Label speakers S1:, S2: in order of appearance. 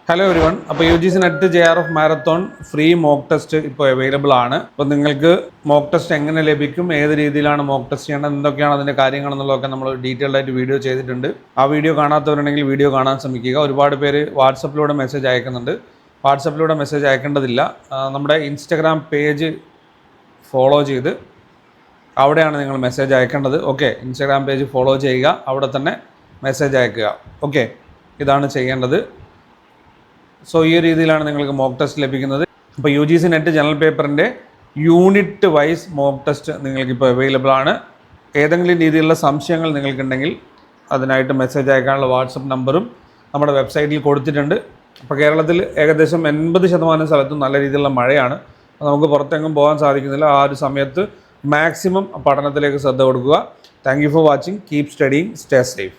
S1: Hello every one. അപ്പോൾ UGC net JRF marathon free mock test ഇപ്പോൾ available ആണ്. അപ്പോൾ നിങ്ങൾക്ക് മോക്ക് ടെസ്റ്റ് എങ്ങനെ ലഭിക്കും, ഏത് രീതിയിലാണ് മോക്ക് ടെസ്റ്റ് ചെയ്യേണ്ടത്, എന്തൊക്കെയാണ് അതിൻ്റെ കാര്യങ്ങളെന്നുള്ളതൊക്കെ നമ്മൾ ഡീറ്റെയിൽഡ് ആയിട്ട് വീഡിയോ ചെയ്തിട്ടുണ്ട്. ആ വീഡിയോ കാണാത്തവരുണ്ടെങ്കിൽ വീഡിയോ കാണാൻ ശ്രമിക്കുക. ഒരുപാട് പേര് വാട്സപ്പിലൂടെ മെസ്സേജ് അയക്കുന്നുണ്ട്. വാട്സപ്പിലൂടെ മെസ്സേജ് അയക്കേണ്ടതില്ല. നമ്മുടെ ഇൻസ്റ്റഗ്രാം പേജ് ഫോളോ ചെയ്ത് അവിടെയാണ് നിങ്ങൾ മെസ്സേജ് അയക്കേണ്ടത്. ഓക്കെ, ഇൻസ്റ്റഗ്രാം പേജ് ഫോളോ ചെയ്യുക, അവിടെ തന്നെ മെസ്സേജ് അയക്കുക. ഓക്കെ, ഇതാണ് ചെയ്യേണ്ടത്. സോ ഈ രീതിയിലാണ് നിങ്ങൾക്ക് മോക്ക് ടെസ്റ്റ് ലഭിക്കുന്നത്. ഇപ്പോൾ UGC നെറ്റ് ജനറൽ പേപ്പറിൻ്റെ യൂണിറ്റ് വൈസ് മോക്ക് ടെസ്റ്റ് നിങ്ങൾക്കിപ്പോൾ അവൈലബിൾ ആണ്. ഏതെങ്കിലും രീതിയിലുള്ള സംശയങ്ങൾ നിങ്ങൾക്കുണ്ടെങ്കിൽ അതിനായിട്ട് മെസ്സേജ് അയക്കാനുള്ള വാട്സപ്പ് നമ്പറും നമ്മുടെ വെബ്സൈറ്റിൽ കൊടുത്തിട്ടുണ്ട്. അപ്പോൾ കേരളത്തിൽ ഏകദേശം 80% സ്ഥലത്തും നല്ല രീതിയിലുള്ള മഴയാണ്. നമുക്ക് പുറത്തെങ്ങും പോകാൻ സാധിക്കുന്നില്ല. ആ ഒരു സമയത്ത് മാക്സിമം പഠനത്തിലേക്ക് ശ്രദ്ധ കൊടുക്കുക. Thank you for watching. Keep studying, stay safe.